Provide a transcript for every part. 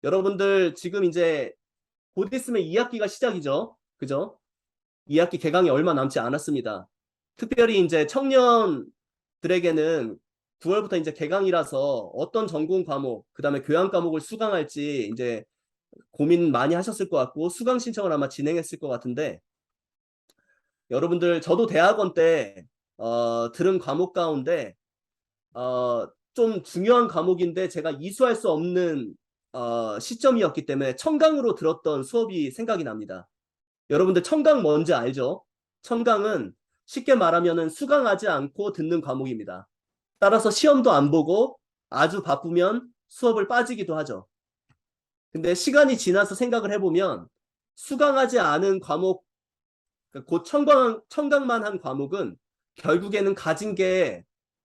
여러분들 지금 이제 곧 있으면 2학기가 시작이죠. 그죠? 2학기 개강이 얼마 남지 않았습니다. 특별히 이제 청년들에게는 9월부터 이제 개강이라서 어떤 전공 과목, 그다음에 교양 과목을 수강할지 이제 고민 많이 하셨을 것 같고 수강 신청을 아마 진행했을 것 같은데 여러분들 저도 대학원 때 들은 과목 가운데 좀 중요한 과목인데 제가 이수할 수 없는 시점이었기 때문에 청강으로 들었던 수업이 생각이 납니다. 여러분들 청강 뭔지 알죠? 청강은 쉽게 말하면은 수강하지 않고 듣는 과목입니다. 따라서 시험도 안 보고 아주 바쁘면 수업을 빠지기도 하죠. 근데 시간이 지나서 생각을 해보면 수강하지 않은 과목, 곧 청강만 한 과목은 결국에는 가진 게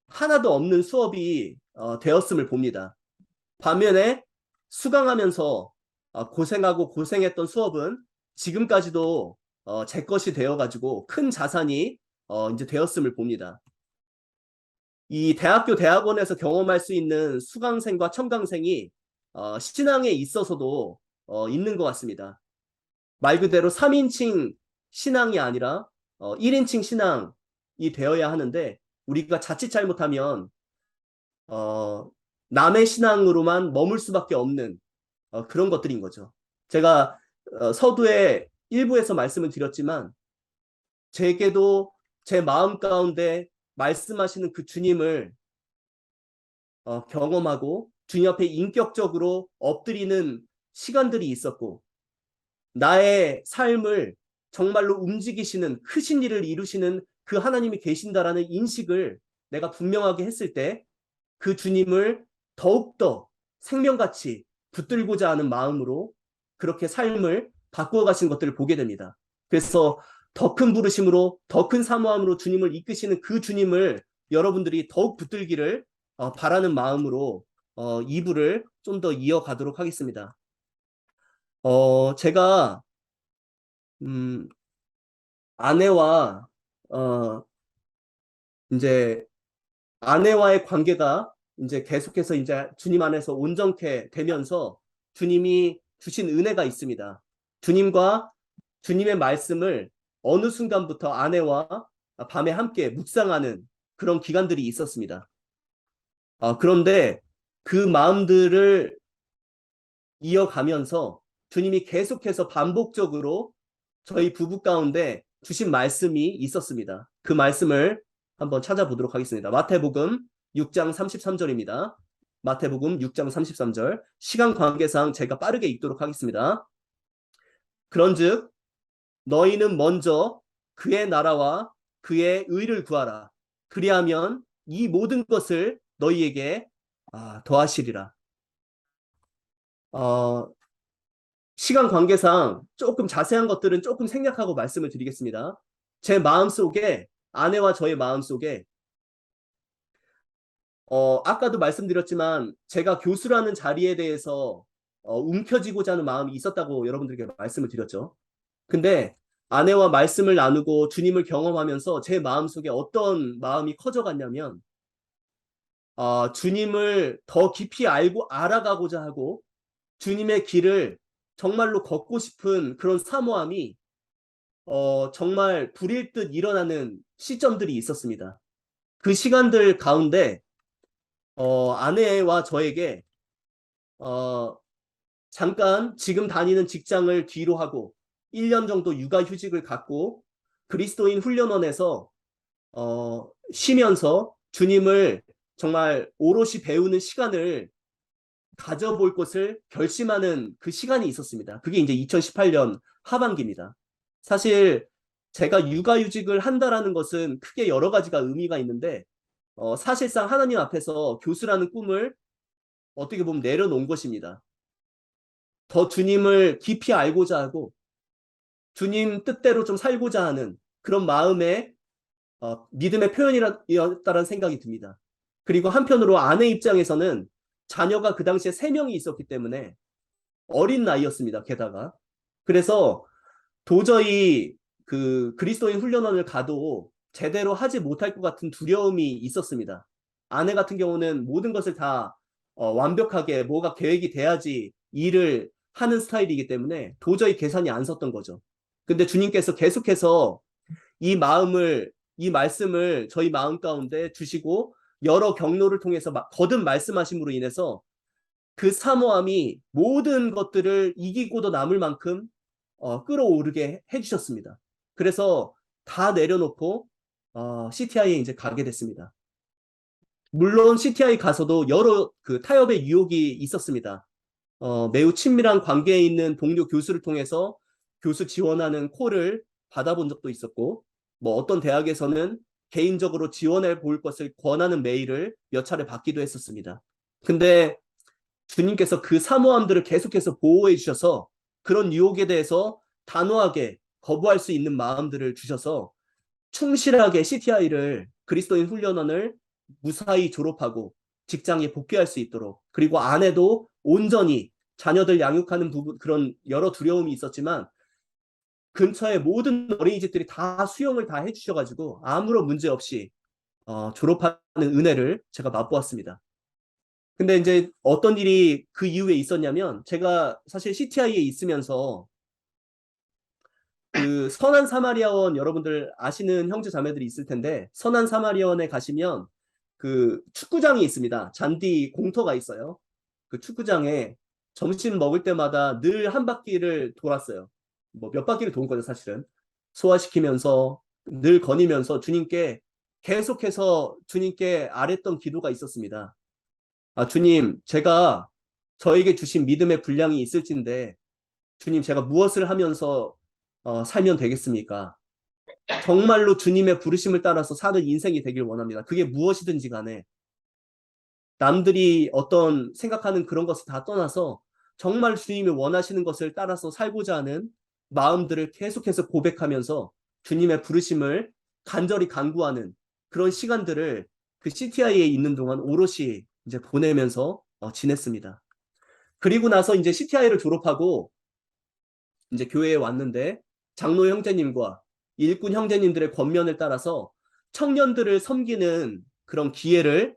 하나도 없는 수업이 되었음을 봅니다. 반면에 수강하면서 고생하고 고생했던 수업은 지금까지도 제 것이 되어가지고 큰 자산이 이제 되었음을 봅니다. 이 대학교 대학원에서 경험할 수 있는 수강생과 청강생이 신앙에 있어서도 있는 것 같습니다. 말 그대로 3인칭 신앙이 아니라 1인칭 신앙이 되어야 하는데 우리가 자칫 잘못하면 남의 신앙으로만 머물 수밖에 없는 그런 것들인 거죠. 제가 서두에 일부에서 말씀을 드렸지만 제게도 제 마음 가운데 말씀하시는 그 주님을 경험하고 주님 앞에 인격적으로 엎드리는 시간들이 있었고 나의 삶을 정말로 움직이시는 크신 일을 이루시는 그 하나님이 계신다라는 인식을 내가 분명하게 했을 때 그 주님을 더욱더 생명같이 붙들고자 하는 마음으로 그렇게 삶을 바꾸어 가신 것들을 보게 됩니다. 그래서 더 큰 부르심으로 더 큰 사모함으로 주님을 이끄시는 그 주님을 여러분들이 더욱 붙들기를 바라는 마음으로 2부를 좀 더 이어가도록 하겠습니다. 제가 아내와 이제 아내와의 관계가 이제 계속해서 이제 주님 안에서 온전케 되면서 주님이 주신 은혜가 있습니다. 주님과 주님의 말씀을 어느 순간부터 아내와 밤에 함께 묵상하는 그런 기간들이 있었습니다. 그런데 그 마음들을 이어가면서 주님이 계속해서 반복적으로 저희 부부 가운데 주신 말씀이 있었습니다. 그 말씀을 한번 찾아보도록 하겠습니다. 마태복음 6장 33절입니다. 마태복음 6장 33절. 시간 관계상 제가 빠르게 읽도록 하겠습니다. 그런즉 너희는 먼저 그의 나라와 그의 의를 구하라. 그리하면 이 모든 것을 너희에게 더하시리라. 시간 관계상 조금 자세한 것들은 조금 생략하고 말씀을 드리겠습니다. 제 마음속에 아내와 저의 마음속에 아까도 말씀드렸지만 제가 교수라는 자리에 대해서 움켜쥐고자 하는 마음이 있었다고 여러분들에게 말씀을 드렸죠. 근데 아내와 말씀을 나누고 주님을 경험하면서 제 마음속에 어떤 마음이 커져갔냐면 주님을 더 깊이 알아가고자 하고 주님의 길을 정말로 걷고 싶은 그런 사모함이 정말 불일 듯 일어나는 시점들이 있었습니다. 그 시간들 가운데 아내와 저에게 잠깐 지금 다니는 직장을 뒤로 하고 1년 정도 육아휴직을 갖고 그리스도인 훈련원에서 쉬면서 주님을 정말 오롯이 배우는 시간을 가져볼 것을 결심하는 그 시간이 있었습니다. 그게 이제 2018년 하반기입니다. 사실 제가 육아휴직을 한다라는 것은 크게 여러 가지가 의미가 있는데 사실상 하나님 앞에서 교수라는 꿈을 어떻게 보면 내려놓은 것입니다. 더 주님을 깊이 알고자 하고 주님 뜻대로 좀 살고자 하는 그런 마음의 믿음의 표현이었다는 생각이 듭니다. 그리고 한편으로 아내 입장에서는 자녀가 그 당시에 3명이 있었기 때문에 어린 나이였습니다. 게다가. 그래서 도저히 그 그리스도인 훈련원을 가도 제대로 하지 못할 것 같은 두려움이 있었습니다. 아내 같은 경우는 모든 것을 다 완벽하게 뭐가 계획이 돼야지 일을 하는 스타일이기 때문에 도저히 계산이 안 섰던 거죠. 근데 주님께서 계속해서 이 말씀을 저희 마음 가운데 주시고 여러 경로를 통해서 거듭 말씀하심으로 인해서 그 사모함이 모든 것들을 이기고도 남을 만큼 끌어오르게 해주셨습니다. 그래서 다 내려놓고 CTI에 이제 가게 됐습니다. 물론 CTI 가서도 여러 그 타협의 유혹이 있었습니다. 매우 친밀한 관계에 있는 동료 교수를 통해서 교수 지원하는 콜을 받아본 적도 있었고, 뭐 어떤 대학에서는 개인적으로 지원해 볼 것을 권하는 메일을 몇 차례 받기도 했었습니다. 근데 주님께서 그 사모함들을 계속해서 보호해 주셔서 그런 유혹에 대해서 단호하게 거부할 수 있는 마음들을 주셔서 충실하게 CTI를 그리스도인 훈련원을 무사히 졸업하고 직장에 복귀할 수 있도록, 그리고 아내도 온전히 자녀들 양육하는 부분, 그런 여러 두려움이 있었지만 근처의 모든 어린이집들이 다 수용을 다 해주셔가지고 아무런 문제 없이 졸업하는 은혜를 제가 맛보았습니다. 근데 이제 어떤 일이 그 이후에 있었냐면, 제가 사실 CTI에 있으면서 그 선한 사마리아원, 여러분들 아시는 형제 자매들이 있을 텐데, 선한 사마리아원에 가시면 그 축구장이 있습니다. 잔디 공터가 있어요. 그 축구장에 점심 먹을 때마다 늘 한 바퀴를 돌았어요. 뭐 몇 바퀴를 도는 거죠, 사실은. 소화시키면서 늘 거니면서 계속해서 주님께 아랬던 기도가 있었습니다. 주님, 제가 저에게 주신 믿음의 분량이 있을진데, 주님, 제가 무엇을 하면서 살면 되겠습니까? 정말로 주님의 부르심을 따라서 사는 인생이 되길 원합니다. 그게 무엇이든지 간에 남들이 어떤 생각하는 그런 것을 다 떠나서 정말 주님이 원하시는 것을 따라서 살고자 하는 마음들을 계속해서 고백하면서 주님의 부르심을 간절히 간구하는 그런 시간들을 그 CTI에 있는 동안 오롯이 이제 보내면서 지냈습니다. 그리고 나서 이제 CTI를 졸업하고 이제 교회에 왔는데, 장로 형제님과 일꾼 형제님들의 권면을 따라서 청년들을 섬기는 그런 기회를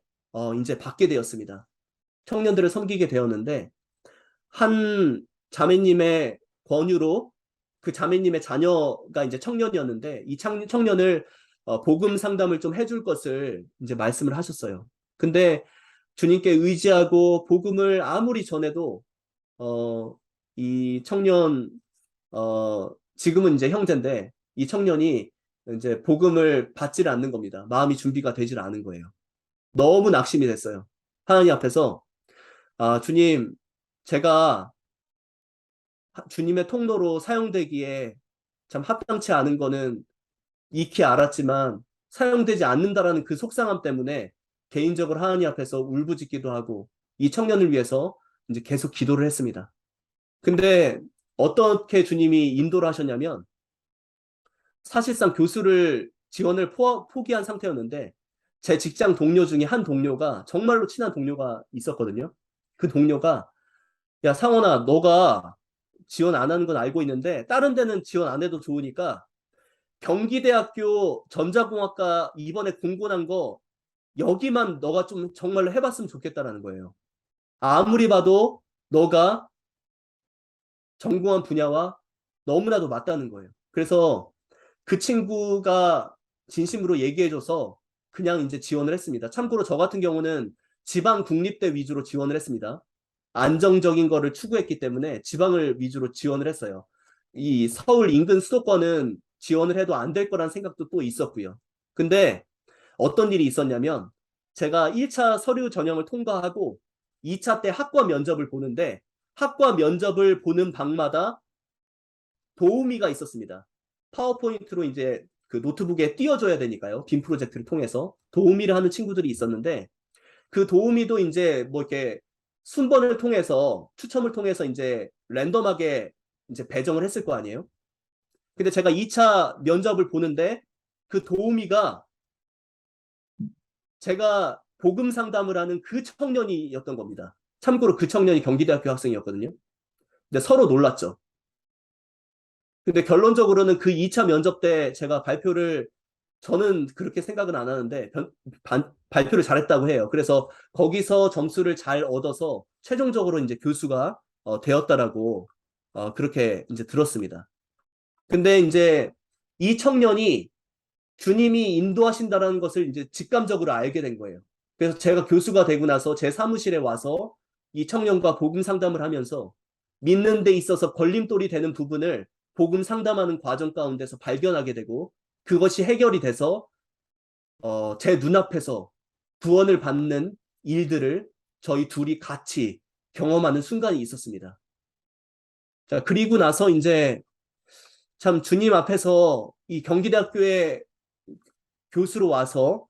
이제 받게 되었습니다. 청년들을 섬기게 되었는데, 한 자매님의 권유로 그 자매님의 자녀가 이제 청년이었는데, 이 청년을 복음 상담을 좀 해줄 것을 이제 말씀을 하셨어요. 근데 주님께 의지하고 복음을 아무리 전해도 이 청년, 지금은 이제 형제인데 이 청년이 이제 복음을 받지를 않는 겁니다. 마음이 준비가 되질 않은 거예요. 너무 낙심이 됐어요. 하나님 앞에서 주님, 제가 주님의 통로로 사용되기에 참 합당치 않은 거는 익히 알았지만 사용되지 않는다라는 그 속상함 때문에 개인적으로 하나님 앞에서 울부짖기도 하고 이 청년을 위해서 이제 계속 기도를 했습니다. 근데 어떻게 주님이 인도를 하셨냐면, 사실상 교수를 지원을 포기한 상태였는데 제 직장 동료 중에 한 동료가, 정말로 친한 동료가 있었거든요. 그 동료가, 야 상원아, 너가 지원 안 하는 건 알고 있는데 다른 데는 지원 안 해도 좋으니까 경기대학교 전자공학과 이번에 공고난 거 여기만 너가 좀 정말로 해봤으면 좋겠다라는 거예요. 아무리 봐도 너가 전공한 분야와 너무나도 맞다는 거예요. 그래서 그 친구가 진심으로 얘기해줘서 그냥 이제 지원을 했습니다. 참고로 저 같은 경우는 지방 국립대 위주로 지원을 했습니다. 안정적인 거를 추구했기 때문에 지방을 위주로 지원을 했어요. 이 서울 인근 수도권은 지원을 해도 안 될 거란 생각도 또 있었고요. 근데 어떤 일이 있었냐면, 제가 1차 서류 전형을 통과하고 2차 때 학과 면접을 보는데, 학과 면접을 보는 방마다 도우미가 있었습니다. 파워포인트로 이제 그 노트북에 띄워줘야 되니까요. 빔 프로젝트를 통해서 도우미를 하는 친구들이 있었는데, 그 도우미도 이제 뭐 이렇게 순번을 통해서, 추첨을 통해서 이제 랜덤하게 이제 배정을 했을 거 아니에요. 근데 제가 2차 면접을 보는데 그 도우미가 제가 복음 상담을 하는 그 청년이었던 겁니다. 참고로 그 청년이 경기대학교 학생이었거든요. 근데 서로 놀랐죠. 근데 결론적으로는 그 2차 면접 때 제가 저는 그렇게 생각은 안 하는데 발표를 잘했다고 해요. 그래서 거기서 점수를 잘 얻어서 최종적으로 이제 교수가 되었다라고 그렇게 이제 들었습니다. 근데 이제 이 청년이 주님이 인도하신다라는 것을 이제 직감적으로 알게 된 거예요. 그래서 제가 교수가 되고 나서 제 사무실에 와서 이 청년과 복음 상담을 하면서 믿는 데 있어서 걸림돌이 되는 부분을 복음 상담하는 과정 가운데서 발견하게 되고 그것이 해결이 돼서 제 눈앞에서 구원을 받는 일들을 저희 둘이 같이 경험하는 순간이 있었습니다. 자, 그리고 나서 이제 참 주님 앞에서 이 경기대학교에 교수로 와서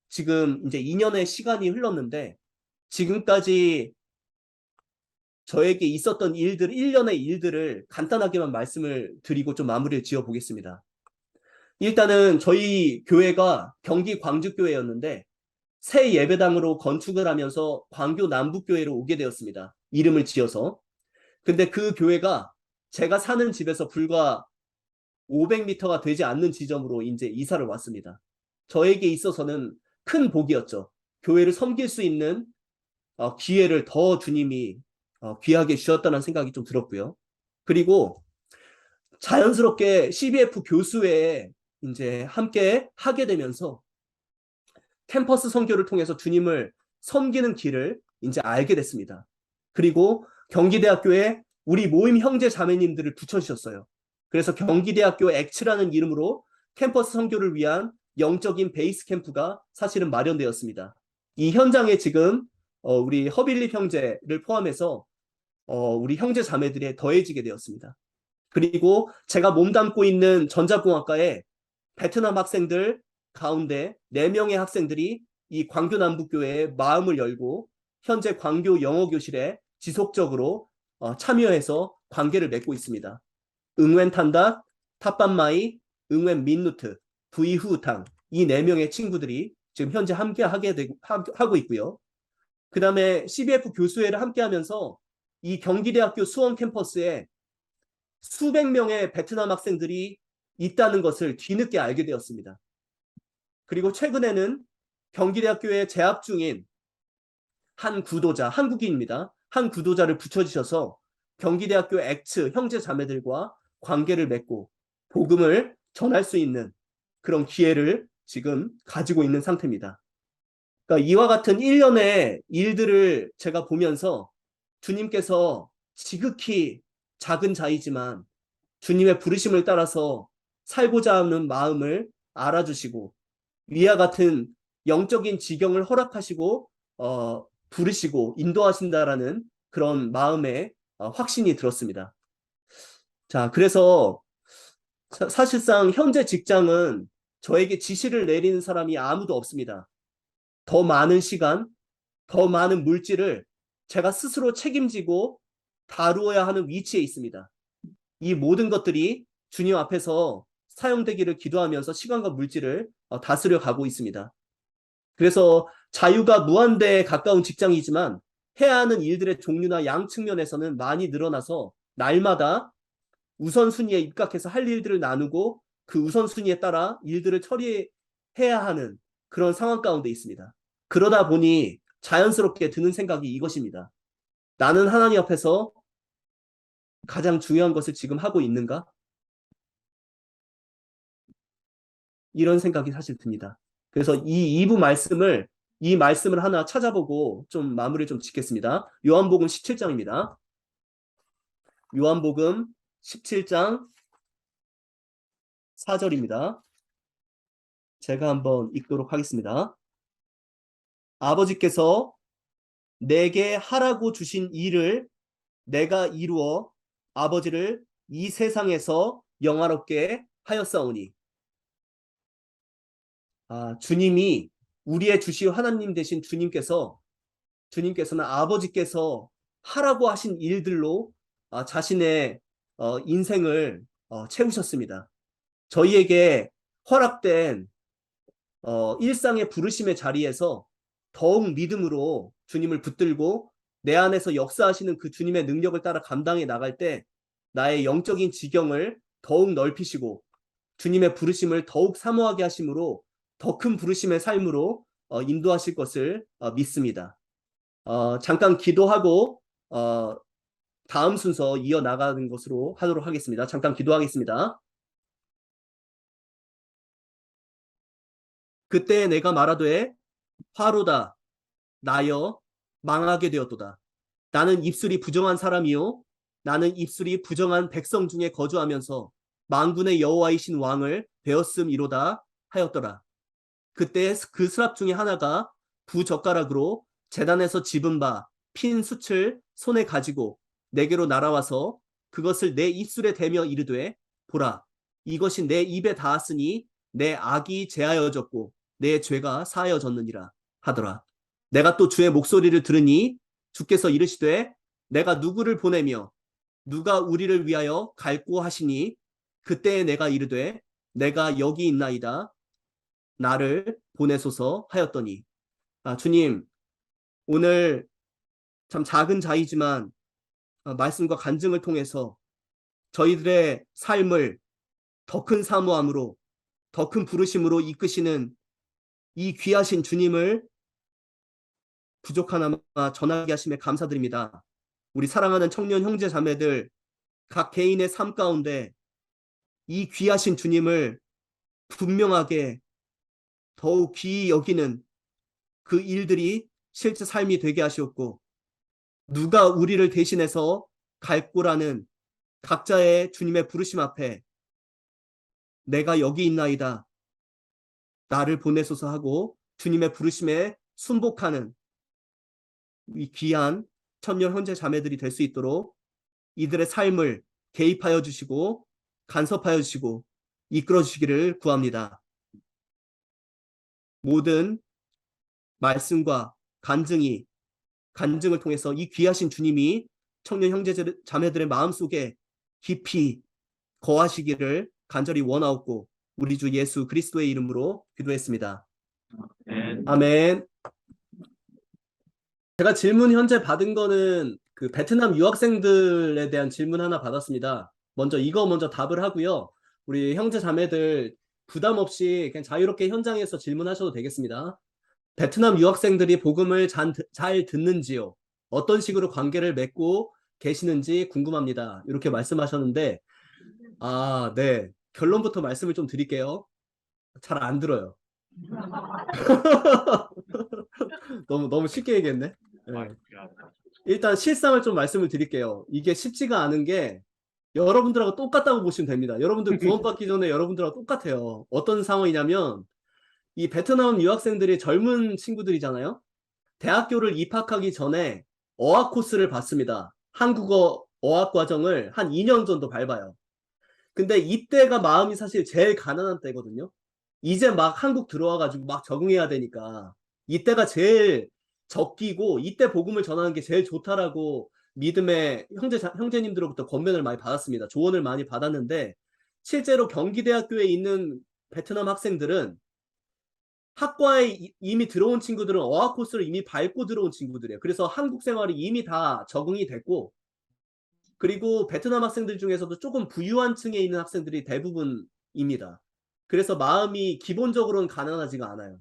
지금 이제 2년의 시간이 흘렀는데 지금까지 저에게 있었던 일들, 1년의 일들을 간단하게만 말씀을 드리고 좀 마무리를 지어 보겠습니다. 일단은 저희 교회가 경기 광주교회였는데 새 예배당으로 건축을 하면서 광교 남북교회로 오게 되었습니다. 이름을 지어서. 근데 그 교회가 제가 사는 집에서 불과 500m가 되지 않는 지점으로 이제 이사를 왔습니다. 저에게 있어서는 큰 복이었죠. 교회를 섬길 수 있는 기회를 더 주님이 귀하게 주셨다는 생각이 좀 들었고요. 그리고 자연스럽게 CBF 교수회에 이제 함께 하게 되면서 캠퍼스 선교를 통해서 주님을 섬기는 길을 이제 알게 됐습니다. 그리고 경기대학교에 우리 모임 형제 자매님들을 붙여주셨어요. 그래서 경기대학교 엑츠라는 이름으로 캠퍼스 선교를 위한 영적인 베이스 캠프가 사실은 마련되었습니다. 이 현장에 지금 우리 허빌립 형제를 포함해서 우리 형제 자매들이 더해지게 되었습니다. 그리고 제가 몸담고 있는 전자공학과에 베트남 학생들 가운데 4명의 학생들이 이 광교 남북교회에 마음을 열고 현재 광교 영어교실에 지속적으로 참여해서 관계를 맺고 있습니다. 응웬 탄다, 탑반마이, 응웬 민누트, 부이후탕 이 4명의 친구들이 지금 현재 함께 하고 있고요. 그 다음에 CBF 교수회를 함께 하면서 이 경기대학교 수원 캠퍼스에 수백 명의 베트남 학생들이 있다는 것을 뒤늦게 알게 되었습니다. 그리고 최근에는 경기대학교에 재학 중인 한 구도자, 한국인입니다. 한 구도자를 붙여주셔서 경기대학교 엑츠 형제 자매들과 관계를 맺고 복음을 전할 수 있는 그런 기회를 지금 가지고 있는 상태입니다. 그러니까 이와 같은 일련의 일들을 제가 보면서 주님께서 지극히 작은 자이지만 주님의 부르심을 따라서 살고자 하는 마음을 알아주시고 위와 같은 영적인 지경을 허락하시고 부르시고 인도하신다라는 그런 마음의 확신이 들었습니다. 자, 그래서 사실상 현재 직장은 저에게 지시를 내리는 사람이 아무도 없습니다. 더 많은 시간, 더 많은 물질을 제가 스스로 책임지고 다루어야 하는 위치에 있습니다. 이 모든 것들이 주님 앞에서 사용되기를 기도하면서 시간과 물질을 다스려 가고 있습니다. 그래서 자유가 무한대에 가까운 직장이지만 해야 하는 일들의 종류나 양 측면에서는 많이 늘어나서 날마다 우선순위에 입각해서 할 일들을 나누고 그 우선순위에 따라 일들을 처리해야 하는 그런 상황 가운데 있습니다. 그러다 보니 자연스럽게 드는 생각이 이것입니다. 나는 하나님 앞에서 가장 중요한 것을 지금 하고 있는가? 이런 생각이 사실 듭니다. 그래서 이 말씀을 하나 찾아보고 좀 마무리를 좀 짓겠습니다. 요한복음 17장입니다. 요한복음 17장 4절입니다. 제가 한번 읽도록 하겠습니다. 아버지께서 내게 하라고 주신 일을 내가 이루어 아버지를 이 세상에서 영화롭게 하였사오니. 주님이 우리의 주시오 하나님 되신 주님께서는 아버지께서 하라고 하신 일들로 자신의 인생을 채우셨습니다. 저희에게 허락된 일상의 부르심의 자리에서 더욱 믿음으로 주님을 붙들고 내 안에서 역사하시는 그 주님의 능력을 따라 감당해 나갈 때 나의 영적인 지경을 더욱 넓히시고 주님의 부르심을 더욱 사모하게 하심으로 더 큰 부르심의 삶으로 인도하실 것을 믿습니다. 잠깐 기도하고 다음 순서 이어나가는 것으로 하도록 하겠습니다. 잠깐 기도하겠습니다. 그때 내가 말하되 화로다 나여 망하게 되었도다. 나는 입술이 부정한 사람이요 나는 입술이 부정한 백성 중에 거주하면서 만군의 여호와이신 왕을 배웠음이로다 하였더라. 그때 그 스랍 중에 하나가 부젓가락으로 제단에서 집은 바 핀 숯을 손에 가지고 내게로 날아와서 그것을 내 입술에 대며 이르되 보라 이것이 내 입에 닿았으니 내 악이 제하여졌고 내 죄가 사하여졌느니라 하더라. 내가 또 주의 목소리를 들으니 주께서 이르시되 내가 누구를 보내며 누가 우리를 위하여 갈고 하시니 그때에 내가 이르되 내가 여기 있나이다 나를 보내소서 하였더니 주님 오늘 참 작은 자이지만 말씀과 간증을 통해서 저희들의 삶을 더 큰 사모함으로 더 큰 부르심으로 이끄시는 이 귀하신 주님을 부족하나마 전하게 하심에 감사드립니다. 우리 사랑하는 청년 형제 자매들 각 개인의 삶 가운데 이 귀하신 주님을 분명하게 더욱 귀히 여기는 그 일들이 실제 삶이 되게 하시옵고 누가 우리를 대신해서 갈고라는 각자의 주님의 부르심 앞에 내가 여기 있나이다 나를 보내소서 하고 주님의 부르심에 순복하는 이 귀한 천년 형제 자매들이 될 수 있도록 이들의 삶을 개입하여 주시고 간섭하여 주시고 이끌어 주시기를 구합니다. 모든 말씀과 간증을 통해서 이 귀하신 주님이 청년 형제 자매들의 마음속에 깊이 거하시기를 간절히 원하옵고 우리 주 예수 그리스도의 이름으로 기도했습니다. 아멘. 제가 질문 현재 받은 거는 그 베트남 유학생들에 대한 질문 하나 받았습니다. 이거 먼저 답을 하고요. 우리 형제 자매들 부담 없이 그냥 자유롭게 현장에서 질문하셔도 되겠습니다. 베트남 유학생들이 복음을 잘 듣는지요? 어떤 식으로 관계를 맺고 계시는지 궁금합니다. 이렇게 말씀하셨는데 네. 결론부터 말씀을 좀 드릴게요. 잘 안 들어요. 너무 쉽게 얘기했네. 네. 일단 실상을 좀 말씀을 드릴게요. 이게 쉽지가 않은 게 여러분들하고 똑같다고 보시면 됩니다. 여러분들 구원받기 전에 여러분들하고 똑같아요. 어떤 상황이냐면 이 베트남 유학생들이 젊은 친구들이잖아요. 대학교를 입학하기 전에 어학 코스를 받습니다. 한국어 어학 과정을 한 2년 정도 밟아요. 근데 이때가 마음이 사실 제일 가난한 때거든요. 이제 막 한국 들어와가지고 막 적응해야 되니까 이때가 제일 적기고 이때 복음을 전하는 게 제일 좋다라고 믿음의 형제님들로부터 권면을 많이 받았습니다. 조언을 많이 받았는데 실제로 경기대학교에 있는 베트남 학생들은 학과에 이미 들어온 친구들은 어학 코스를 이미 밟고 들어온 친구들이에요. 그래서 한국 생활이 이미 다 적응이 됐고 그리고 베트남 학생들 중에서도 조금 부유한 층에 있는 학생들이 대부분입니다. 그래서 마음이 기본적으로는 가난하지가 않아요.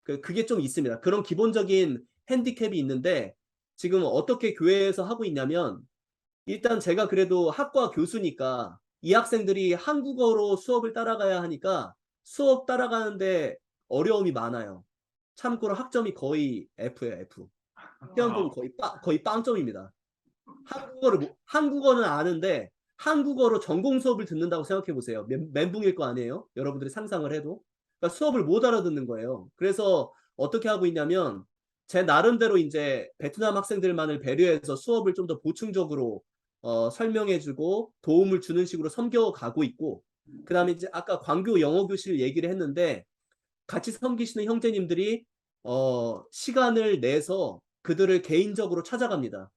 그게 좀 있습니다. 그런 기본적인 핸디캡이 있는데 지금 어떻게 교회에서 하고 있냐면 일단 제가 그래도 학과 교수니까 이 학생들이 한국어로 수업을 따라가야 하니까 수업 따라가는데 어려움이 많아요. 참고로 학점이 거의 F예요, F. 시험 보면 거의 빵점입니다. 한국어는 아는데 한국어로 전공 수업을 듣는다고 생각해 보세요. 멘붕일 거 아니에요? 여러분들이 상상을 해도. 그러니까 수업을 못 알아듣는 거예요. 그래서 어떻게 하고 있냐면 제 나름대로 이제 베트남 학생들만을 배려해서 수업을 좀 더 보충적으로 설명해주고 도움을 주는 식으로 섬겨가고 있고 그 다음에 이제 아까 광교 영어 교실 얘기를 했는데 같이 섬기시는 형제님들이 시간을 내서 그들을 개인적으로 찾아갑니다.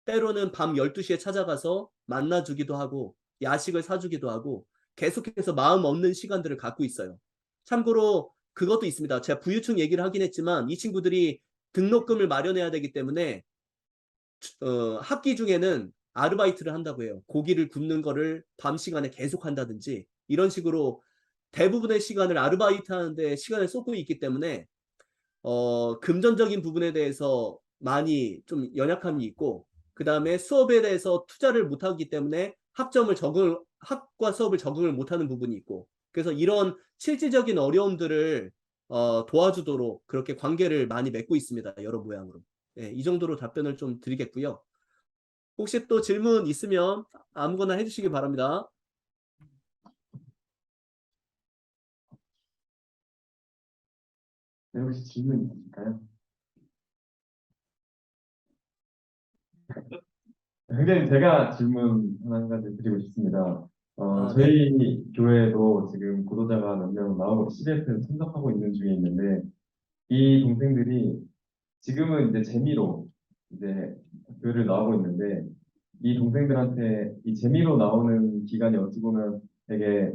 때로는 밤 12시에 찾아가서 만나주기도 하고 야식을 사주기도 하고 계속해서 마음 얻는 시간들을 갖고 있어요. 참고로 그것도 있습니다. 제가 부유층 얘기를 하긴 했지만 이 친구들이 등록금을 마련해야 되기 때문에 학기 중에는 아르바이트를 한다고 해요. 고기를 굽는 거를 밤 시간에 계속 한다든지 이런 식으로 대부분의 시간을 아르바이트 하는데 시간을 쏟고 있기 때문에 금전적인 부분에 대해서 많이 좀 연약함이 있고 그 다음에 수업에 대해서 투자를 못하기 때문에 학과 수업을 적응을 못하는 부분이 있고, 그래서 이런 실질적인 어려움들을 도와주도록 그렇게 관계를 많이 맺고 있습니다. 여러 모양으로. 네, 이 정도로 답변을 좀 드리겠고요. 혹시 또 질문 있으면 아무거나 해주시기 바랍니다. 네, 혹시 질문 있으실까요? 선생님, 제가 질문 한 가지 드리고 싶습니다. 네. 저희 교회도 지금 구도자가 몇 명 나오고 CBF에 참석하고 있는 중에 있는데, 이 동생들이 지금은 이제 재미로 이제 교회를 나오고 있는데, 이 동생들한테 이 재미로 나오는 기간이 어찌 보면 되게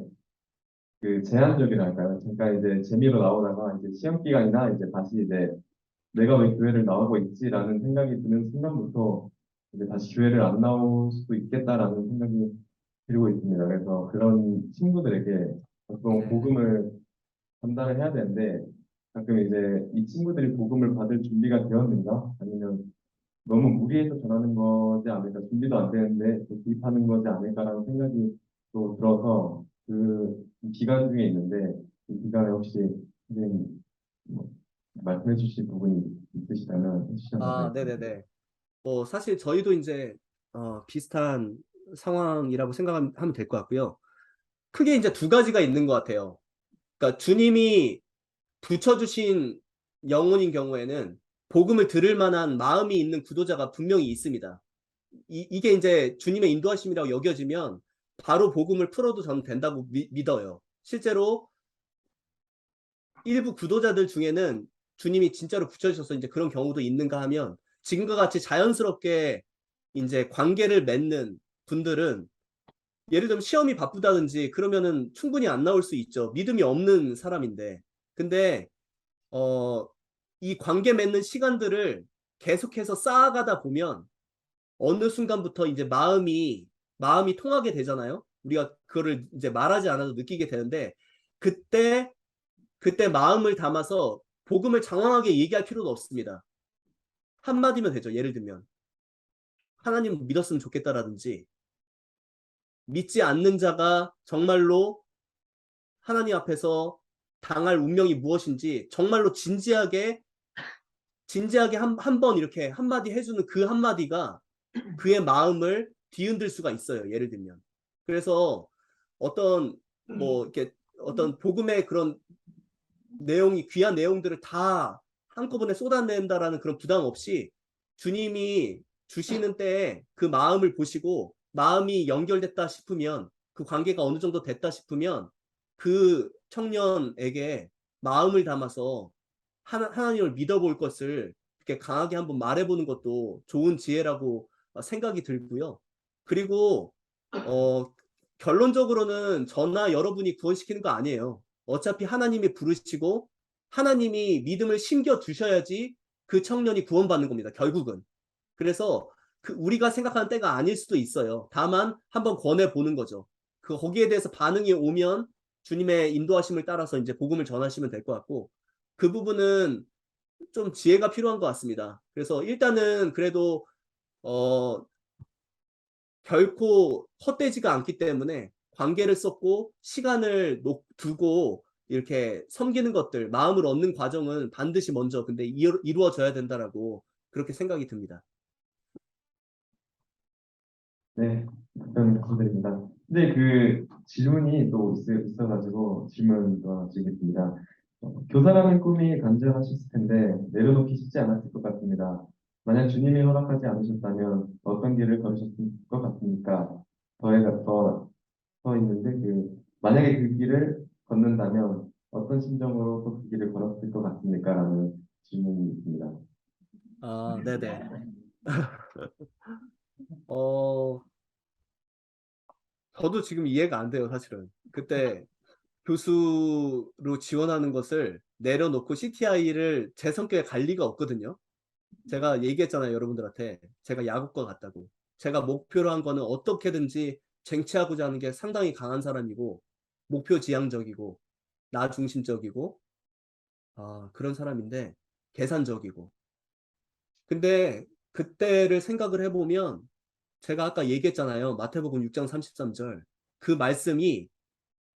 그 제한적이랄까요? 잠깐 이제 재미로 나오다가 이제 시험 기간이나 이제 다시 이제 내가 왜 교회를 나오고 있지라는 생각이 드는 순간부터 이제 다시 교회를 안 나올 수도 있겠다라는 생각이 들고 있습니다. 그래서 그런 친구들에게 어떤 네. 복음을 전달을 해야 되는데 가끔 이제 이 친구들이 복음을 받을 준비가 되었는가? 아니면 너무 무리해서 전하는 거지 않을까? 준비도 안 되는데 또 구입하는 거지 않을까라는 생각이 또 들어서 그 기간 중에 있는데 이 기간에 혹시 선생님 뭐 말씀해 주실 부분이 있으시다면 해주시면 감사하겠습니다. 네네네. 사실 저희도 이제 비슷한 상황이라고 생각하면 될 것 같고요. 크게 이제 두 가지가 있는 것 같아요. 그러니까 주님이 붙여주신 영혼인 경우에는 복음을 들을 만한 마음이 있는 구도자가 분명히 있습니다. 이게 이제 주님의 인도하심이라고 여겨지면 바로 복음을 풀어도 저는 된다고 믿어요. 실제로 일부 구도자들 중에는 주님이 진짜로 붙여주셔서 이제 그런 경우도 있는가 하면 지금과 같이 자연스럽게 이제 관계를 맺는 분들은 예를 들면 시험이 바쁘다든지 그러면은 충분히 안 나올 수 있죠. 믿음이 없는 사람인데. 근데 이 관계 맺는 시간들을 계속해서 쌓아가다 보면 어느 순간부터 이제 마음이 통하게 되잖아요. 우리가 그거를 이제 말하지 않아도 느끼게 되는데 그때 마음을 담아서 복음을 장황하게 얘기할 필요도 없습니다. 한마디면 되죠. 예를 들면 하나님 믿었으면 좋겠다라든지 믿지 않는 자가 정말로 하나님 앞에서 당할 운명이 무엇인지 정말로 진지하게 한 번 이렇게 한마디 해주는 그 한마디가 그의 마음을 뒤흔들 수가 있어요. 예를 들면. 그래서 어떤 이렇게 어떤 복음의 그런 내용이 귀한 내용들을 다 한꺼번에 쏟아낸다라는 그런 부담 없이 주님이 주시는 때에 그 마음을 보시고 마음이 연결됐다 싶으면 그 관계가 어느 정도 됐다 싶으면 그 청년에게 마음을 담아서 하나님을 믿어볼 것을 이렇게 강하게 한번 말해보는 것도 좋은 지혜라고 생각이 들고요. 그리고 어, 결론적으로는 저나 여러분이 구원시키는 거 아니에요. 어차피 하나님이 부르시고 하나님이 믿음을 심겨 두셔야지 그 청년이 구원받는 겁니다. 결국은. 그래서 우리가 생각하는 때가 아닐 수도 있어요. 다만 한번 권해 보는 거죠. 거기에 대해서 반응이 오면 주님의 인도하심을 따라서 이제 복음을 전하시면 될 것 같고 그 부분은 좀 지혜가 필요한 것 같습니다. 그래서 일단은 그래도 어, 결코 헛되지가 않기 때문에 관계를 썼고 시간을 두고 이렇게 섬기는 것들, 마음을 얻는 과정은 반드시 먼저 근데 이루어져야 된다라고 그렇게 생각이 듭니다. 네, 답변 감사드립니다. 근데 그 질문이 또 있어가지고 질문 더 드리겠습니다. 교사라는 꿈이 간절하셨을 텐데 내려놓기 쉽지 않았을 것 같습니다. 만약 주님이 허락하지 않으셨다면 어떤 길을 걸으셨을 것 같습니까? 더 있는데 만약에 그 길을 걷는다면 어떤 심정으로 또 그 길을 걸었을 것 같습니까? 라는 질문이 있습니다. 네네. 어, 저도 지금 이해가 안 돼요, 사실은. 그때 교수로 지원하는 것을 내려놓고 CTI를 제 성격에 갈 리가 없거든요. 제가 얘기했잖아요, 여러분들한테. 제가 야구과 같다고. 제가 목표로 한 거는 어떻게든지 쟁취하고자 하는 게 상당히 강한 사람이고, 목표 지향적이고, 나 중심적이고, 그런 사람인데, 계산적이고. 근데 그때를 생각을 해보면 제가 아까 얘기했잖아요. 마태복음 6장 33절. 그 말씀이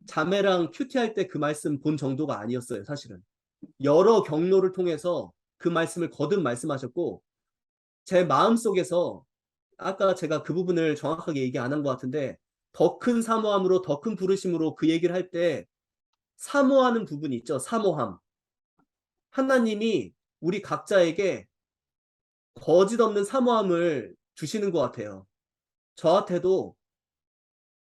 자매랑 큐티할 때 그 말씀 본 정도가 아니었어요, 사실은. 여러 경로를 통해서 그 말씀을 거듭 말씀하셨고, 제 마음속에서 아까 제가 그 부분을 정확하게 얘기 안 한 것 같은데, 더 큰 사모함으로 더 큰 부르심으로 그 얘기를 할 때 사모하는 부분이 있죠. 사모함. 하나님이 우리 각자에게 거짓 없는 사모함을 주시는 것 같아요. 저한테도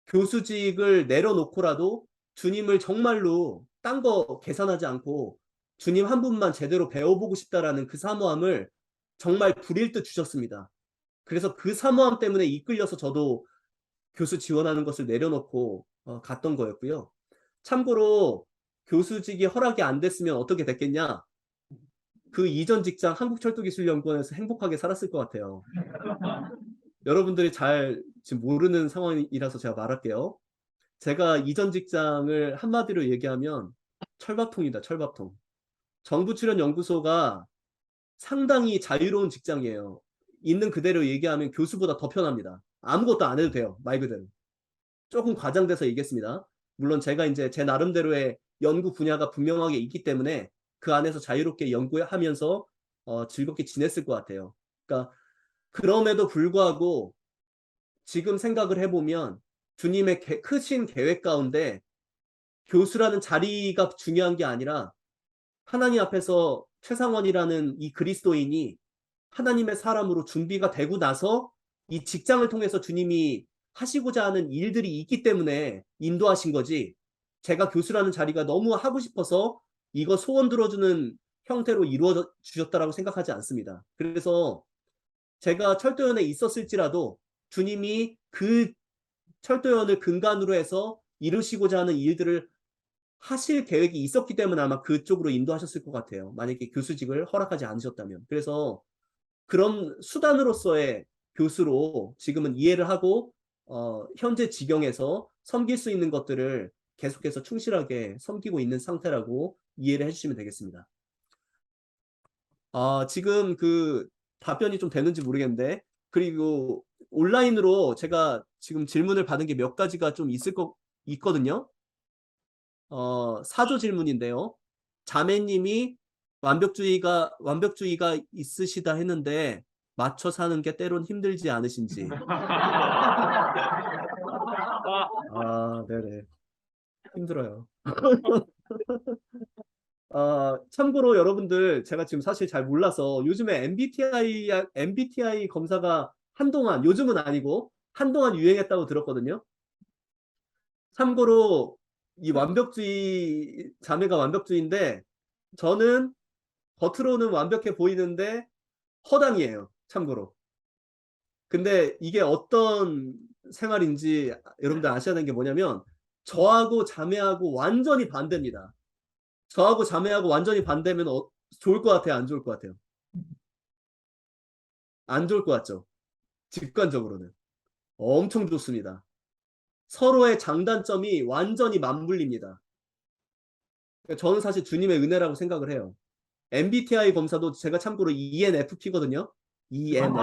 교수직을 내려놓고라도 주님을 정말로 딴 거 계산하지 않고 주님 한 분만 제대로 배워보고 싶다라는 그 사모함을 정말 불일 듯 주셨습니다. 그래서 그 사모함 때문에 이끌려서 저도 교수 지원하는 것을 내려놓고 갔던 거였고요. 참고로 교수직이 허락이 안 됐으면 어떻게 됐겠냐? 그 이전 직장 한국철도기술연구원에서 행복하게 살았을 것 같아요. 여러분들이 잘 지금 모르는 상황이라서 제가 말할게요. 제가 이전 직장을 한마디로 얘기하면 철밥통이다, 철밥통. 정부 출연 연구소가 상당히 자유로운 직장이에요. 있는 그대로 얘기하면 교수보다 더 편합니다. 아무것도 안 해도 돼요, 말 그대로. 조금 과장돼서 얘기했습니다. 물론 제가 이제 제 나름대로의 연구 분야가 분명하게 있기 때문에 그 안에서 자유롭게 연구하면서 즐겁게 지냈을 것 같아요. 그러니까 그럼에도 불구하고 지금 생각을 해보면 주님의 크신 계획 가운데 교수라는 자리가 중요한 게 아니라 하나님 앞에서 최상원이라는 이 그리스도인이 하나님의 사람으로 준비가 되고 나서 이 직장을 통해서 주님이 하시고자 하는 일들이 있기 때문에 인도하신 거지. 제가 교수라는 자리가 너무 하고 싶어서 이거 소원 들어주는 형태로 이루어 주셨다라고 생각하지 않습니다. 그래서 제가 철도연에 있었을지라도 주님이 그 철도연을 근간으로 해서 이루시고자 하는 일들을 하실 계획이 있었기 때문에 아마 그쪽으로 인도하셨을 것 같아요. 만약에 교수직을 허락하지 않으셨다면. 그래서 그런 수단으로서의 교수로 지금은 이해를 하고 현재 지경에서 섬길 수 있는 것들을 계속해서 충실하게 섬기고 있는 상태라고 이해를 해주시면 되겠습니다. 지금 그 답변이 좀 되는지 모르겠는데 그리고 온라인으로 제가 지금 질문을 받은 게 몇 가지가 좀 있거든요. 사조 질문인데요. 자매님이 완벽주의가 있으시다 했는데 맞춰 사는 게 때론 힘들지 않으신지. 네네. 힘들어요. 참고로 여러분들 제가 지금 사실 잘 몰라서 요즘에 MBTI 검사가 요즘은 아니고 한동안 유행했다고 들었거든요. 참고로 이 자매가 완벽주의인데 저는 겉으로는 완벽해 보이는데 허당이에요. 참고로. 근데 이게 어떤 생활인지 여러분들 아셔야 되는 게 뭐냐면 저하고 자매하고 완전히 반대입니다. 저하고 자매하고 완전히 반대면 좋을 것 같아요? 안 좋을 것 같아요? 안 좋을 것 같죠? 직관적으로는. 엄청 좋습니다. 서로의 장단점이 완전히 맞물립니다. 그러니까 저는 사실 주님의 은혜라고 생각을 해요. MBTI 검사도 제가 참고로 ENFP거든요. ENFP.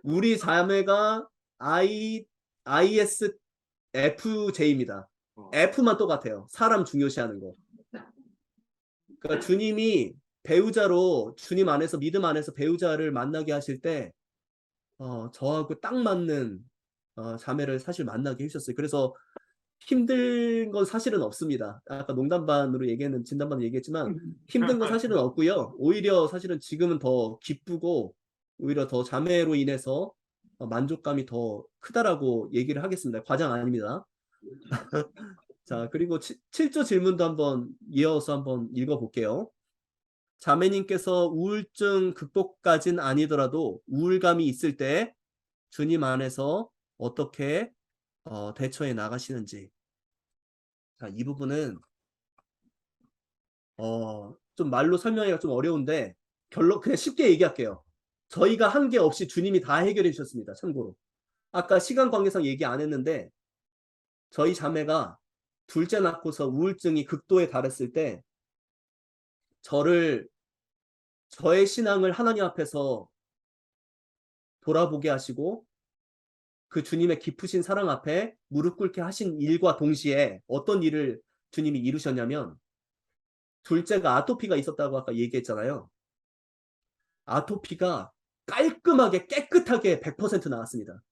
우리 자매가 ISFJ입니다. F만 똑같아요. 사람 중요시하는 거. 그러니까 주님이 배우자로 주님 안에서 믿음 안에서 배우자를 만나게 하실 때 저하고 딱 맞는 자매를 사실 만나게 해주셨어요. 그래서 힘든 건 사실은 없습니다. 아까 농담반으로 진담반으로 얘기했지만 힘든 건 사실은 없고요. 오히려 사실은 지금은 더 기쁘고 오히려 더 자매로 인해서 만족감이 더 크다라고 얘기를 하겠습니다. 과장 아닙니다. 자, 그리고 7조 질문도 한번 이어서 한번 읽어볼게요. 자매님께서 우울증 극복까진 아니더라도 우울감이 있을 때 주님 안에서 어떻게 대처해 나가시는지. 자, 이 부분은 좀 말로 설명하기가 좀 어려운데 그냥 쉽게 얘기할게요. 저희가 한 게 없이 주님이 다 해결해 주셨습니다. 참고로. 아까 시간 관계상 얘기 안 했는데 저희 자매가 둘째 낳고서 우울증이 극도에 달했을 때 저를 저의 신앙을 하나님 앞에서 돌아보게 하시고 그 주님의 깊으신 사랑 앞에 무릎 꿇게 하신 일과 동시에 어떤 일을 주님이 이루셨냐면 둘째가 아토피가 있었다고 아까 얘기했잖아요. 아토피가 깔끔하게 깨끗하게 100% 나왔습니다.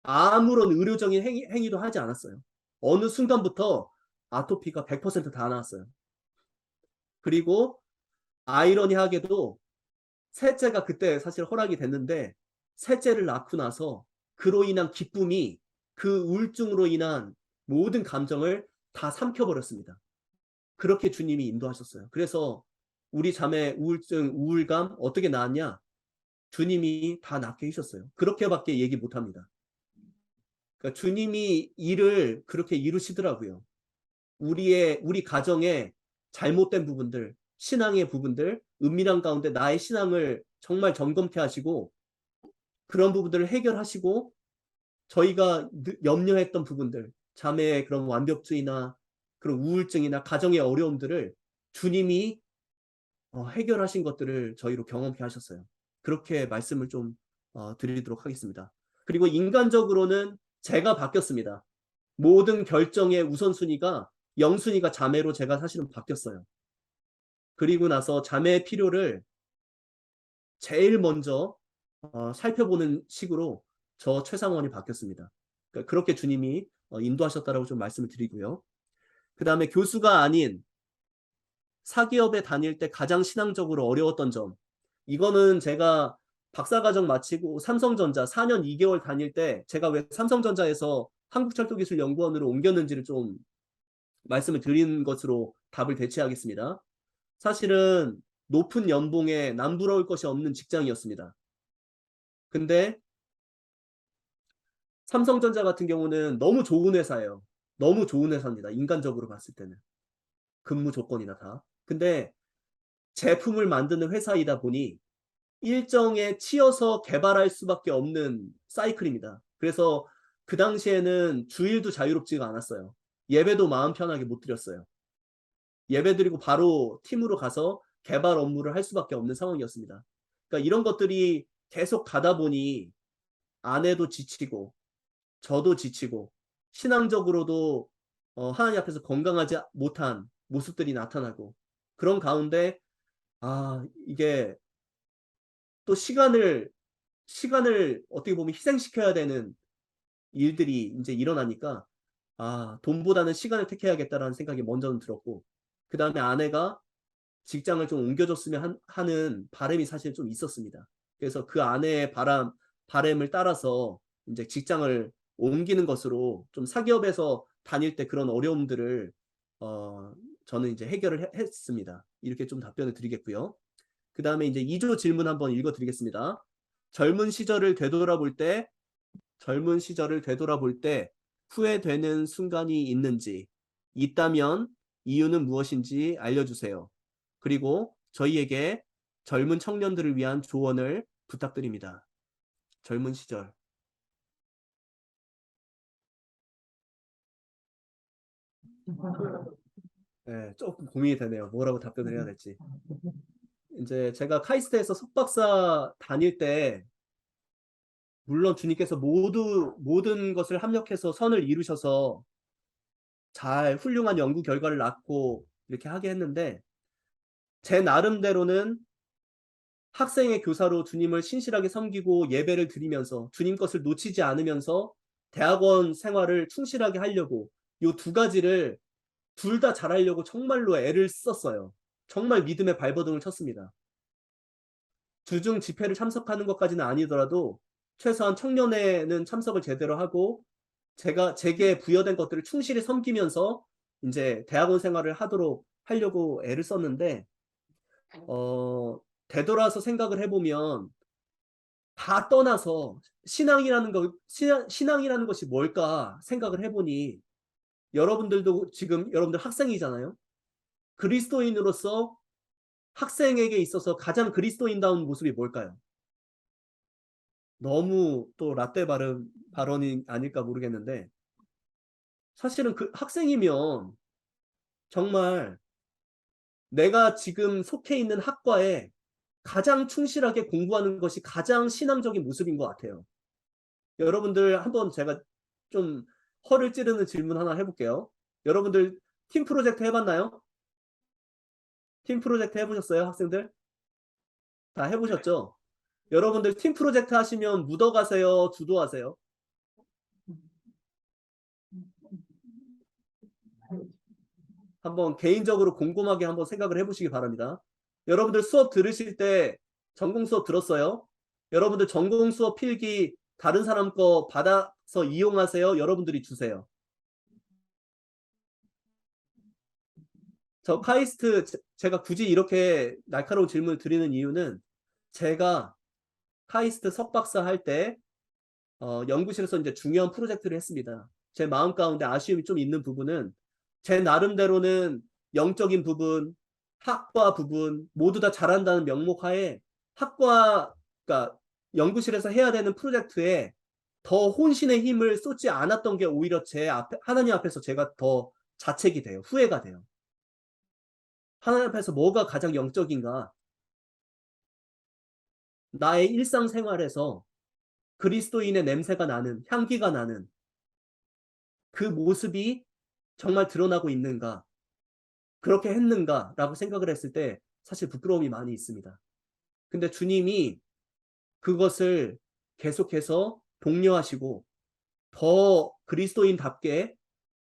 아무런 의료적인 행위도 하지 않았어요. 어느 순간부터 아토피가 100%다 나왔어요. 그리고 아이러니하게도 셋째가 그때 사실 허락이 됐는데 셋째를 낳고 나서 그로 인한 기쁨이 그 우울증으로 인한 모든 감정을 다 삼켜버렸습니다. 그렇게 주님이 인도하셨어요. 그래서 우리 자매 우울증, 우울감 어떻게 나았냐? 주님이 다 낫게 해주셨어요. 그렇게밖에 얘기 못합니다. 그러니까 주님이 일을 그렇게 이루시더라고요. 우리 가정의 잘못된 부분들, 신앙의 부분들, 은밀한 가운데 나의 신앙을 정말 점검케 하시고 그런 부분들을 해결하시고 저희가 염려했던 부분들, 자매의 그런 완벽주의나 그런 우울증이나 가정의 어려움들을 주님이 해결하신 것들을 저희로 경험케 하셨어요. 그렇게 말씀을 좀 드리도록 하겠습니다. 그리고 인간적으로는 제가 바뀌었습니다. 모든 결정의 우선순위가 영순위가 자매로 제가 사실은 바뀌었어요. 그리고 나서 자매의 필요를 제일 먼저 살펴보는 식으로 저 최상원이 바뀌었습니다. 그러니까 그렇게 주님이 인도하셨다라고 좀 말씀을 드리고요. 그 다음에 교수가 아닌 사기업에 다닐 때 가장 신앙적으로 어려웠던 점. 이거는 제가 박사과정 마치고 삼성전자 4년 2개월 다닐 때 제가 왜 삼성전자에서 한국철도기술연구원으로 옮겼는지를 좀 말씀을 드린 것으로 답을 대체하겠습니다. 사실은 높은 연봉에 남부러울 것이 없는 직장이었습니다. 근데 삼성전자 같은 경우는 너무 좋은 회사예요. 너무 좋은 회사입니다. 인간적으로 봤을 때는. 근무 조건이나 다. 근데 제품을 만드는 회사이다 보니 일정에 치여서 개발할 수밖에 없는 사이클입니다. 그래서 그 당시에는 주일도 자유롭지가 않았어요. 예배도 마음 편하게 못 드렸어요. 예배 드리고 바로 팀으로 가서 개발 업무를 할 수밖에 없는 상황이었습니다. 그러니까 이런 것들이 계속 가다 보니 아내도 지치고 저도 지치고 신앙적으로도 하나님 앞에서 건강하지 못한 모습들이 나타나고 그런 가운데 이게 또 시간을 어떻게 보면 희생시켜야 되는 일들이 이제 일어나니까 돈보다는 시간을 택해야겠다라는 생각이 먼저는 들었고 그 다음에 아내가 직장을 좀 옮겨줬으면 하는 바람이 사실 좀 있었습니다. 그래서 그 아내의 바람을 따라서 이제 직장을 옮기는 것으로 좀 사기업에서 다닐 때 그런 어려움들을 저는 이제 해결을 했습니다. 이렇게 좀 답변을 드리겠고요. 그 다음에 이제 2조 질문 한번 읽어드리겠습니다. 젊은 시절을 되돌아볼 때 후회되는 순간이 있는지, 있다면 이유는 무엇인지 알려주세요. 그리고 저희에게 젊은 청년들을 위한 조언을 부탁드립니다. 젊은 시절. 네, 조금 고민이 되네요. 뭐라고 답변을 해야 될지. 이제 제가 카이스트에서 석박사 다닐 때 물론 주님께서 모든 것을 합력해서 선을 이루셔서 잘 훌륭한 연구 결과를 낳고 이렇게 하게 했는데 제 나름대로는 학생의 교사로 주님을 신실하게 섬기고 예배를 드리면서 주님 것을 놓치지 않으면서 대학원 생활을 충실하게 하려고 이 두 가지를 둘 다 잘하려고 정말로 애를 썼어요. 정말 믿음의 발버둥을 쳤습니다. 주중 집회를 참석하는 것까지는 아니더라도 최소한 청년회는 참석을 제대로 하고 제게 부여된 것들을 충실히 섬기면서 이제 대학원 생활을 하려고 애를 썼는데 어, 되돌아서 생각을 해보면 다 떠나서 신앙이라는 것이 뭘까 생각을 해보니 여러분들도 지금 여러분들 학생이잖아요. 그리스도인으로서 학생에게 있어서 가장 그리스도인다운 모습이 뭘까요? 너무 또 라떼 발언이 아닐까 모르겠는데 사실은 그 학생이면 정말 내가 지금 속해 있는 학과에 가장 충실하게 공부하는 것이 가장 신앙적인 모습인 것 같아요. 여러분들 한번 제가 좀 허를 찌르는 질문 하나 해볼게요. 여러분들 팀 프로젝트 해봤나요? 팀 프로젝트 해보셨어요, 학생들? 다 해보셨죠? 여러분들 팀 프로젝트 하시면 묻어가세요, 주도하세요? 한번 개인적으로 곰곰하게 한번 생각을 해보시기 바랍니다. 여러분들 수업 들으실 때 전공 수업 들었어요? 여러분들 전공 수업 필기 다른 사람 거 받아서 이용하세요? 여러분들이 주세요. 저 카이스트 제가 굳이 이렇게 날카로운 질문을 드리는 이유는 제가 카이스트 석박사 할 때 연구실에서 이제 중요한 프로젝트를 했습니다. 제 마음 가운데 아쉬움이 좀 있는 부분은 제 나름대로는 영적인 부분, 학과 부분 모두 다 잘한다는 명목하에 학과, 그러니까 연구실에서 해야 되는 프로젝트에 더 혼신의 힘을 쏟지 않았던 게 오히려 제 앞에, 하나님 앞에서 제가 더 자책이 돼요. 후회가 돼요. 하나님 앞에서 뭐가 가장 영적인가? 나의 일상생활에서 그리스도인의 냄새가 나는, 향기가 나는 그 모습이 정말 드러나고 있는가? 그렇게 했는가라고 생각을 했을 때 사실 부끄러움이 많이 있습니다. 근데 주님이 그것을 계속해서 독려하시고 더 그리스도인답게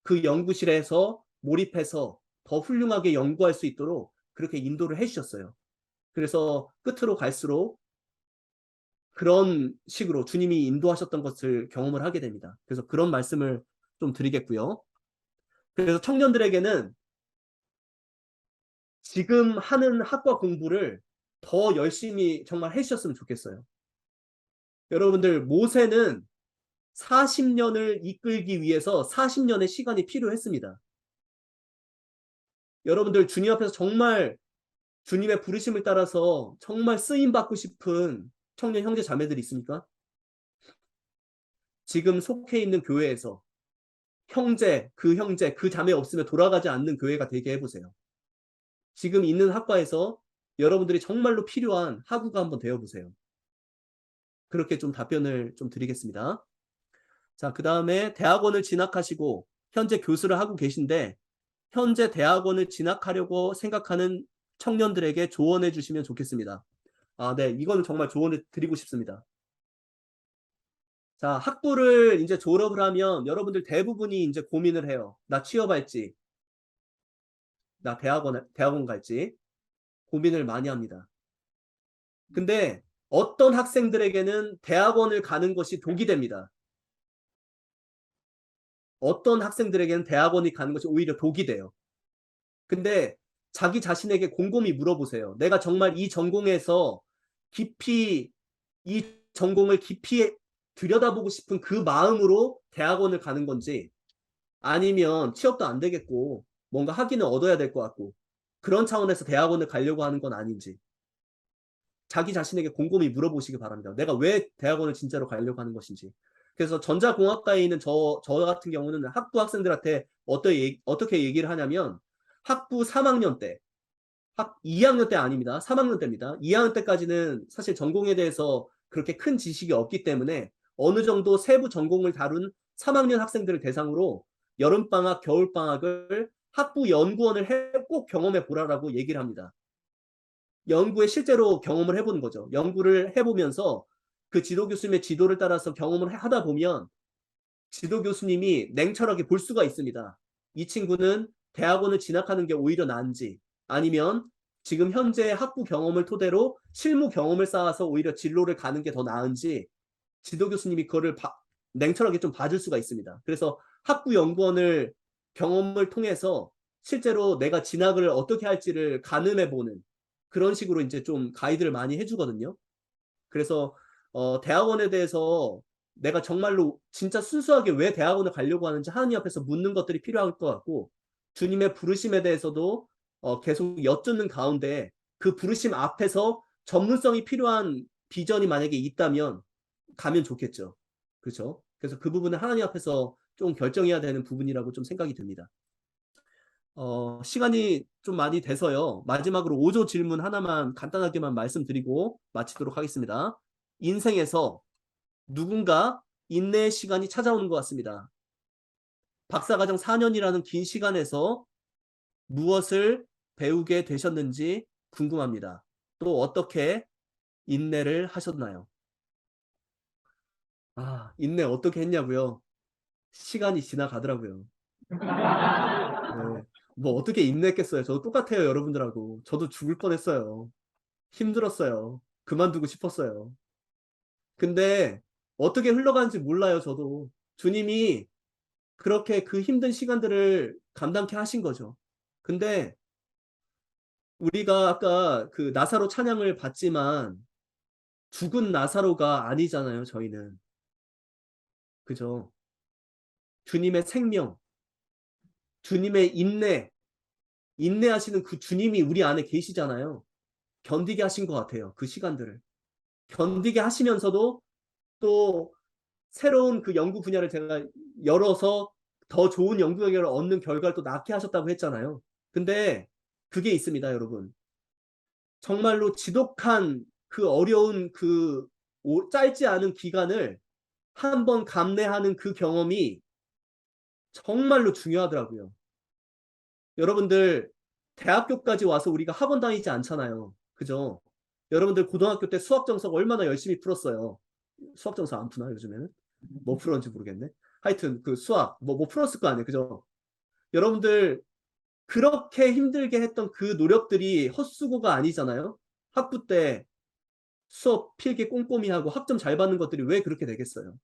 그 연구실에서 몰입해서 더 훌륭하게 연구할 수 있도록 그렇게 인도를 해주셨어요. 그래서 끝으로 갈수록 그런 식으로 주님이 인도하셨던 것을 경험을 하게 됩니다. 그래서 그런 말씀을 좀 드리겠고요. 그래서 청년들에게는 지금 하는 학과 공부를 더 열심히 정말 해주셨으면 좋겠어요. 여러분들 모세는 40년을 이끌기 위해서 40년의 시간이 필요했습니다. 여러분들 주님 앞에서 정말 주님의 부르심을 따라서 정말 쓰임받고 싶은 청년 형제 자매들이 있습니까? 지금 속해 있는 교회에서 형제, 그 자매 없으면 돌아가지 않는 교회가 되게 해보세요. 지금 있는 학과에서 여러분들이 정말로 필요한 학우가 한번 되어보세요. 그렇게 좀 답변을 좀 드리겠습니다. 자, 그 다음에 대학원을 진학하시고 현재 교수를 하고 계신데 현재 대학원을 진학하려고 생각하는 청년들에게 조언해 주시면 좋겠습니다. 아, 네. 이거는 정말 조언을 드리고 싶습니다. 자, 학부를 이제 졸업을 하면 여러분들 대부분이 이제 고민을 해요. 나 취업할지, 나 대학원 갈지 고민을 많이 합니다. 근데 어떤 학생들에게는 대학원을 가는 것이 독이 됩니다. 어떤 학생들에게는 대학원이 가는 것이 오히려 독이 돼요. 근데 자기 자신에게 곰곰이 물어보세요. 내가 정말 이 전공에서 깊이, 이 전공을 깊이 들여다보고 싶은 그 마음으로 대학원을 가는 건지 아니면 취업도 안 되겠고 뭔가 학위는 얻어야 될 것 같고 그런 차원에서 대학원을 가려고 하는 건 아닌지 자기 자신에게 곰곰이 물어보시기 바랍니다. 내가 왜 대학원을 진짜로 가려고 하는 것인지. 그래서 전자공학과에 있는 저 같은 경우는 학부 학생들한테 어떻게 얘기를 하냐면 학부 3학년 때, 2학년 때 아닙니다. 3학년 때입니다. 2학년 때까지는 사실 전공에 대해서 그렇게 큰 지식이 없기 때문에 어느 정도 세부 전공을 다룬 3학년 학생들을 대상으로 여름방학, 겨울방학을 학부 연구원을 꼭 경험해 보라라고 얘기를 합니다. 연구에 실제로 경험을 해보는 거죠. 연구를 해보면서 그 지도 교수님의 지도를 따라서 경험을 하다 보면 지도 교수님이 냉철하게 볼 수가 있습니다. 이 친구는 대학원을 진학하는 게 오히려 나은지 아니면 지금 현재 학부 경험을 토대로 실무 경험을 쌓아서 오히려 진로를 가는 게 더 나은지 지도 교수님이 그거를 냉철하게 좀 봐줄 수가 있습니다. 그래서 학부 연구원을 경험을 통해서 실제로 내가 진학을 어떻게 할지를 가늠해보는 그런 식으로 이제 좀 가이드를 많이 해주거든요. 그래서 대학원에 대해서 내가 정말로 진짜 순수하게 왜 대학원을 가려고 하는지 하나님 앞에서 묻는 것들이 필요할 것 같고 주님의 부르심에 대해서도 계속 여쭙는 가운데 그 부르심 앞에서 전문성이 필요한 비전이 만약에 있다면 가면 좋겠죠. 그렇죠? 그래서 그 부분은 하나님 앞에서 좀 결정해야 되는 부분이라고 좀 생각이 듭니다. 시간이 좀 많이 돼서요. 마지막으로 5조 질문 하나만 간단하게만 말씀드리고 마치도록 하겠습니다. 인생에서 누군가 인내의 시간이 찾아오는 것 같습니다. 박사과정 4년이라는 긴 시간에서 무엇을 배우게 되셨는지 궁금합니다. 또 어떻게 인내를 하셨나요? 인내 어떻게 했냐고요? 시간이 지나가더라고요. 네. 뭐 어떻게 인내했겠어요? 저도 똑같아요, 여러분들하고. 저도 죽을 뻔했어요. 힘들었어요. 그만두고 싶었어요. 근데 어떻게 흘러가는지 몰라요, 저도. 주님이 그렇게 그 힘든 시간들을 감당케 하신 거죠. 근데 우리가 아까 그 나사로 찬양을 받지만 죽은 나사로가 아니잖아요, 저희는. 그죠? 주님의 생명, 주님의 인내, 인내하시는 그 주님이 우리 안에 계시잖아요. 견디게 하신 것 같아요, 그 시간들을. 견디게 하시면서도 또 새로운 그 연구 분야를 제가 열어서 더 좋은 연구 결과를 얻는 결과를 또 낳게 하셨다고 했잖아요. 근데 그게 있습니다, 여러분. 정말로 지독한 그 어려운 그 짧지 않은 기간을 한번 감내하는 그 경험이 정말로 중요하더라고요. 여러분들 대학교까지 와서 우리가 학원 다니지 않잖아요. 그죠? 여러분들 고등학교 때 수학 정석 얼마나 열심히 풀었어요. 수학 정석 안 푸나 요즘에는? 뭐 풀었는지 모르겠네. 하여튼 그 수학 뭐 풀었을 거 아니에요. 그죠? 여러분들 그렇게 힘들게 했던 그 노력들이 헛수고가 아니잖아요. 학부 때 수업 필기 꼼꼼히 하고 학점 잘 받는 것들이 왜 그렇게 되겠어요?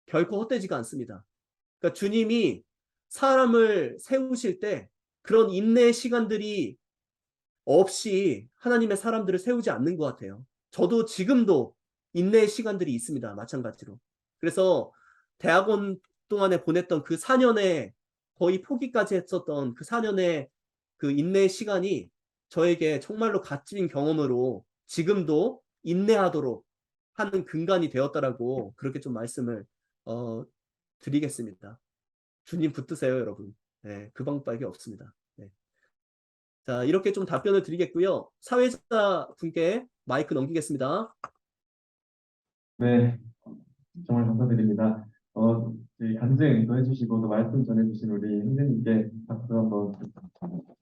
결코 헛되지가 않습니다. 그러니까 주님이 사람을 세우실 때 그런 인내의 시간들이 없이 하나님의 사람들을 세우지 않는 것 같아요. 저도 지금도 인내의 시간들이 있습니다. 마찬가지로. 그래서 대학원 동안에 보냈던 그 4년의 거의 포기까지 했었던 그 4년의 그 인내의 시간이 저에게 정말로 값진 경험으로 지금도 인내하도록 하는 근간이 되었다라고 그렇게 좀 말씀을 어, 드리겠습니다. 주님 붙드세요, 여러분. 네, 그 방법밖에 없습니다. 네. 자, 이렇게 좀 답변을 드리겠고요. 사회자 분께 마이크 넘기겠습니다. 네, 정말 감사드립니다. 저희 간증 또 해주시고 또 말씀 전해주신 우리 선생님께 박수 한번 부탁드립니다.